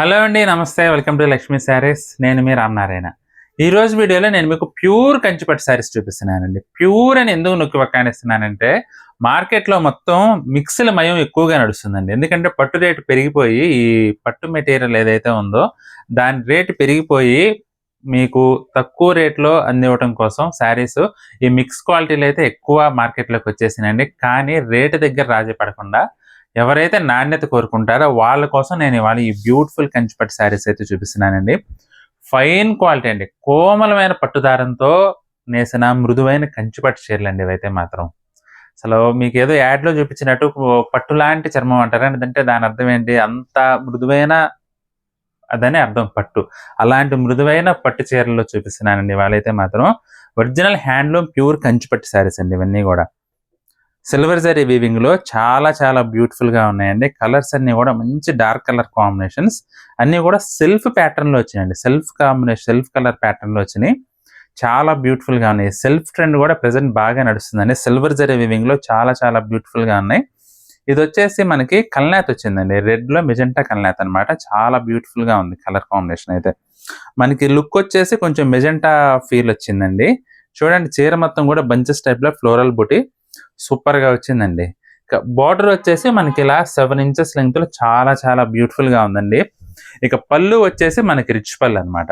Hello అండి, నమస్తే. Welcome to Lakshmi saris. నేను మీ రామనారాయణ. ఈరోజు వీడియోలో నేను మీకు ప్యూర్ కంచిపట్టు శారీస్ చూపిస్తున్నానండి. ప్యూర్ అని ఎందుకు నొక్కి వక్కానిస్తున్నానంటే, మార్కెట్లో మొత్తం మిక్స్‌ల మయం ఎక్కువగా నడుస్తుందండి. ఎందుకంటే పట్టు రేటు పెరిగిపోయి, ఈ పట్టు మెటీరియల్ ఏదైతే ఉందో, దాని రేటు పెరిగిపోయి, మీకు తక్కువ రేట్‌లో అందివ్వటం కోసం శారీస్ ఈ మిక్స్ క్వాలిటీలు అయితే ఎక్కువ మార్కెట్‌లోకి వచ్చేసినాయండి. కానీ రేటు దగ్గర రాజీ పడకుండా ఎవరైతే నాణ్యత కోరుకుంటారో వాళ్ళ కోసం నేను ఇవాళ ఈ బ్యూటిఫుల్ కంచిపట్టు శారీస్ అయితే చూపిస్తున్నానండి. ఫైన్ క్వాలిటీ అండి. కోమలమైన పట్టుదారంతో నేసిన మృదువైన కంచిపట్టు చీరలండి ఇవైతే మాత్రం. అసలు మీకేదో యాడ్‌లో చూపించినట్టు పట్టు లాంటి చర్మం అంటారా? అంటే దాని అర్థం ఏంటి? అంత మృదువైన అదని అర్థం పట్టు. అలాంటి మృదువైన పట్టు చీరల్లో చూపిస్తున్నానండి ఇవాళైతే మాత్రం. ఒరిజినల్ హ్యాండ్లూమ్ ప్యూర్ కంచిపట్టు శారీస్ అండి ఇవన్నీ గూడా. సిల్వర్ జరీ వీవింగ్‌లో చాలా చాలా బ్యూటిఫుల్‌గా ఉన్నాయండి. కలర్స్ అన్నీ గూడా మంచి డార్క్ కలర్ కాంబినేషన్స్. అన్నీ గూడా సెల్ఫ్ ప్యాటర్న్‌లో వచ్చాయండి. సెల్ఫ్ కలర్ ప్యాటర్న్‌లో వచ్చినియి. చాలా బ్యూటిఫుల్‌గా ఉన్నాయి. సెల్ఫ్ ట్రెండ్ గూడా ప్రెజెంట్ బాగా నడుస్తుందండి. సిల్వర్ జరీ వీవింగ్‌లో చాలా చాలా బ్యూటిఫుల్‌గా ఉన్నాయి. ఇదొచ్చేసి మనకి కల్నేత వచ్చిందండి. రెడ్‌లో మెజెంటా కల్నేత అనమాట. చాలా బ్యూటిఫుల్‌గా ఉంది కలర్ కాంబినేషన్ అయితే. మనకి లుక్ వచ్చేసి కొంచెం మెజెంటా ఫీల్ వచ్చిందండి. చూడండి చీర మొత్తం గూడా బంచెస్ టైప్‌లో ఫ్లోరల్ బుటీ సూపర్‌గా వచ్చిందండి. ఇక బోర్డర్ వచ్చేసి మనకి ఇలా 7 ఇంచెస్ లెంగ్త్‌లో చాలా చాలా బ్యూటిఫుల్‌గా ఉందండి. ఇక పళ్ళు వచ్చేసి మనకి రిచ్ పళ్ళు అనమాట.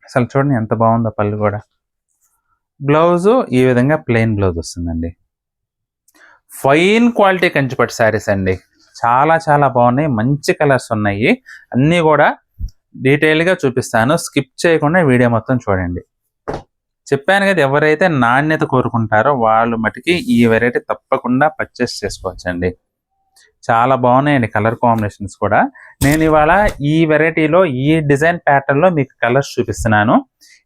అసలు చూడండి ఎంత బాగుందో పళ్ళు కూడా. బ్లౌజు ఈ విధంగా ప్లెయిన్ బ్లౌజ్ వస్తుందండి. ఫైన్ క్వాలిటీ కంచిపట్టు శారీస్ అండి. చాలా చాలా బాగున్నాయి. మంచి కలర్స్ ఉన్నాయి. అన్నీ కూడా డీటెయిల్‌గా చూపిస్తాను. స్కిప్ చేయకుండా వీడియో మొత్తం చూడండి. చెప్పాను కదా, ఎవరైతే నాణ్యత కోరుకుంటారో వాళ్ళు మటుకి ఈ వెరైటీ తప్పకుండా పర్చేస్ చేసుకోవచ్చండి. చాలా బాగున్నాయండి కలర్ కాంబినేషన్స్ కూడా. నేను ఇవాళ ఈ వెరైటీలో ఈ డిజైన్ ప్యాటర్న్‌లో మీకు కలర్స్ చూపిస్తున్నాను.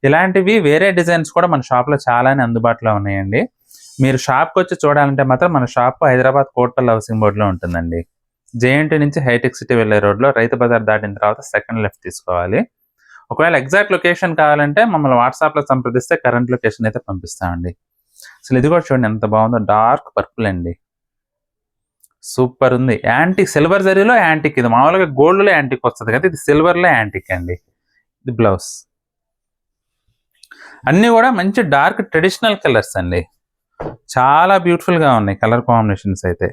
ఇలాంటివి వేరే డిజైన్స్ కూడా మన షాప్‌లో చాలానే అందుబాటులో ఉన్నాయండి. మీరు షాప్‌కి వచ్చి చూడాలంటే మాత్రం మన షాప్ హైదరాబాద్ కోట్పల్లి హౌసింగ్ బోర్డ్‌లో ఉంటుందండి. జేఎన్టీ నుంచి హైటెక్ సిటీ వెళ్ళే రోడ్‌లో రైతు బజార్ దాటిన తర్వాత సెకండ్ లెఫ్ట్ తీసుకోవాలి. ఒకవేళ ఎగ్జాక్ట్ లొకేషన్ కావాలంటే మమ్మల్ని వాట్సాప్‌లో సంప్రదిస్తే కరెంట్ లొకేషన్ అయితే పంపిస్తామండి. అసలు ఇది కూడా చూడండి ఎంత బాగుందో. డార్క్ పర్పుల్ అండి. సూపర్ ఉంది. యాంటిక్ సిల్వర్ జరీలో యాంటిక్. ఇది మామూలుగా గోల్డ్‌లో యాంటిక్ వస్తది కదా! ఇది సిల్వర్‌లో యాంటిక్ అండి. ఇది బ్లౌజ్. అన్నీ కూడా మంచి డార్క్ ట్రెడిషనల్ కలర్స్ అండి. చాలా బ్యూటిఫుల్‌గా ఉన్నాయి కలర్ కాంబినేషన్స్ అయితే.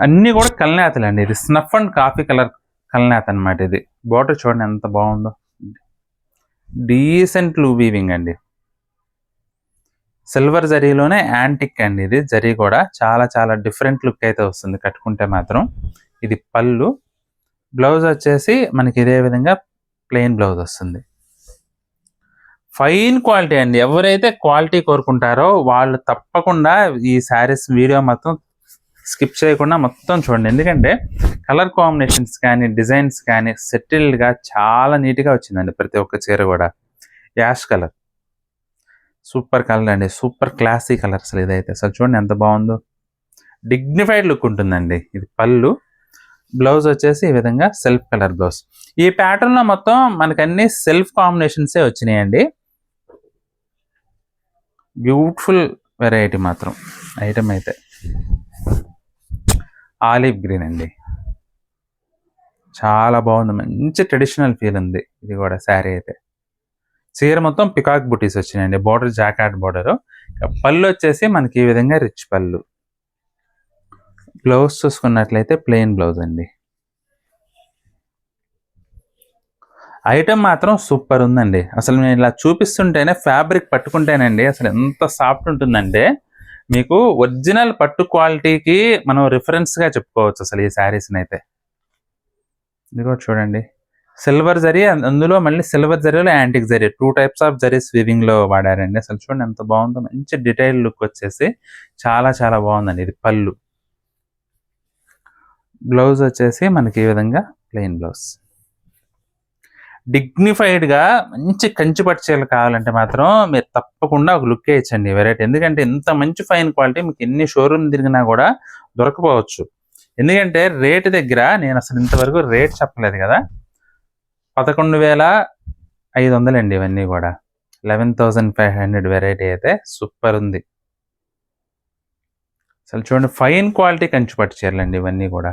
అన్నీ కూడా కల్నేతలండి. ఇది స్నఫ్ అండ్ కాఫీ కలర్ కల్నేత అనమాట ఇది. బోర్డర్ చూడండి ఎంత బాగుందో. డీసెంట్ వీవింగ్ అండి. సిల్వర్ జరీలోనే యాంటిక్ అండి ఇది. జరీ కూడా చాలా చాలా డిఫరెంట్ లుక్ అయితే వస్తుంది కట్టుకుంటే మాత్రం. ఇది పళ్ళు. బ్లౌజ్ వచ్చేసి మనకి ఇదే విధంగా ప్లెయిన్ బ్లౌజ్ వస్తుంది. ఫైన్ క్వాలిటీ అండి. ఎవరైతే క్వాలిటీ కోరుకుంటారో వాళ్ళు తప్పకుండా ఈ శారీస్ వీడియో మొత్తం స్కిప్ చేయకుండా మొత్తం చూడండి. ఎందుకంటే కలర్ కాంబినేషన్స్ కానీ డిజైన్స్ కానీ సెటిల్డ్‌గా చాలా నీట్‌గా వచ్చిందండి ప్రతి ఒక్క చీర కూడా. Ash colour. సూపర్ కలర్ అండి. సూపర్ క్లాసీ కలర్ అసలు ఇదైతే. అసలు చూడండి ఎంత బాగుందో. డిగ్నిఫైడ్ లుక్ ఉంటుందండి. ఇది పళ్ళు. బ్లౌజ్ వచ్చేసి ఈ విధంగా సెల్ఫ్ కలర్ బ్లౌజ్. ఈ ప్యాటర్న్‌లో మొత్తం మనకన్నీ సెల్ఫ్ కాంబినేషన్సే వచ్చినాయండి. బ్యూటిఫుల్ వెరైటీ మాత్రం ఐటమ్ అయితే. ఆలివ్ గ్రీన్ అండి. చాలా బాగుంది. మంచి ట్రెడిషనల్ ఫీల్ ఉంది ఇది కూడా శారీ అయితే. చీర మొత్తం పికాక్ బుటీస్ వచ్చినాయండి. Border jacquard border. పళ్ళు వచ్చేసి మనకి ఈ విధంగా రిచ్ పళ్ళు. బ్లౌజ్ చూసుకున్నట్లయితే ప్లెయిన్ బ్లౌజ్ అండి. ఐటమ్ మాత్రం సూపర్ ఉందండి. అసలు నేను ఇలా చూపిస్తుంటేనే ఫ్యాబ్రిక్ పట్టుకుంటేనండి అసలు ఎంత సాఫ్ట్ ఉంటుందంటే మీకు ఒరిజినల్ పట్టు క్వాలిటీకి మనం రిఫరెన్స్‌గా చెప్పుకోవచ్చు అసలు ఈ శారీస్‌ని అయితే. ఇది కూడా చూడండి. సిల్వర్ జరీ అందులో మళ్ళీ సిల్వర్ జరీలో యాంటిక్ జరీ 2 టైప్స్ ఆఫ్ జరీస్ వీవింగ్‌లో వాడారండి. అసలు చూడండి ఎంత బాగుందో. మంచి డీటెయిల్ లుక్ వచ్చేసి చాలా చాలా బాగుందండి. ఇది పళ్ళు. బ్లౌజ్ వచ్చేసి మనకి ఈ విధంగా ప్లెయిన్ బ్లౌజ్. డిగ్నిఫైడ్‌గా మంచి కంచిపట్టు చీరలు కావాలంటే మాత్రం మీరు తప్పకుండా ఒక లుక్ వేయచ్చండి ఈ వెరైటీ. ఎందుకంటే ఇంత మంచి ఫైన్ క్వాలిటీ మీకు ఎన్ని షోరూమ్ తిరిగినా కూడా దొరకపోవచ్చు. ఎందుకంటే రేట్ దగ్గర నేను అసలు ఇంతవరకు రేట్ చెప్పలేదు కదా! 11,500 అండి ఇవన్నీ కూడా. 11,500 వెరైటీ అయితే సూపర్ ఉంది. అసలు చూడండి ఫైన్ క్వాలిటీ కంచిపట్టు చీరలండి ఇవన్నీ కూడా.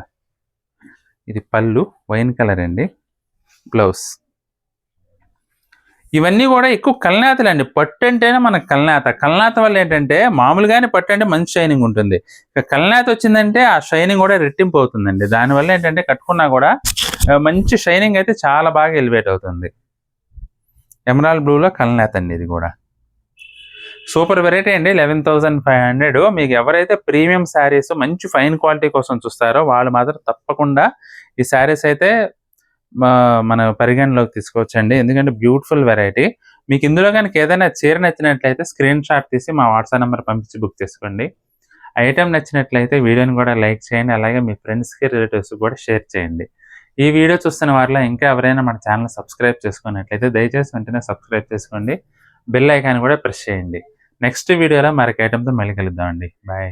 ఇది పళ్ళు వైన్ కలర్ అండి. బ్లౌజ్. ఇవన్నీ కూడా ఎక్కువ కల్నేతలండి. పట్టు అంటేనే మనకు కల్నేత. కల్నేత వల్ల ఏంటంటే మామూలుగానే పట్టు అంటే మంచి షైనింగ్ ఉంటుంది. ఇక కల్నేత వచ్చిందంటే ఆ షైనింగ్ కూడా రెట్టింపు అవుతుందండి. దానివల్ల ఏంటంటే కట్టుకున్నా కూడా మంచి షైనింగ్ అయితే చాలా బాగా ఎలివేట్ అవుతుంది. ఎమరాల్డ్ బ్లూలో కల్నేత అండి ఇది కూడా. సూపర్ వెరైటీ అండి. 11,500. మీకు ఎవరైతే ప్రీమియం శారీస్ మంచి ఫైన్ క్వాలిటీ కోసం చూస్తారో వాళ్ళు మాత్రం తప్పకుండా ఈ శారీస్ అయితే మన పరిగణలోకి తీసుకోవచ్చండి. ఎందుకంటే బ్యూటిఫుల్ వెరైటీ. మీకు ఇందులో కనుక ఏదైనా చీర నచ్చినట్లయితే స్క్రీన్ షాట్ తీసి మా వాట్సాప్ నెంబర్ పంపించి బుక్ చేసుకోండి. ఐటెం నచ్చినట్లయితే వీడియోని కూడా లైక్ చేయండి. అలాగే మీ ఫ్రెండ్స్కి రిలేటివ్స్కి కూడా షేర్ చేయండి. ఈ వీడియో చూస్తున్న వారిలో ఇంకా ఎవరైనా మన ఛానల్ సబ్స్క్రైబ్ చేసుకున్నట్లయితే దయచేసి వెంటనే సబ్స్క్రైబ్ చేసుకోండి. బెల్ ఐకాన్ కూడా ప్రెస్ చేయండి. నెక్స్ట్ వీడియోలో మరొక ఐటెంతో మళ్ళీ కలుద్దామండి. బాయ్.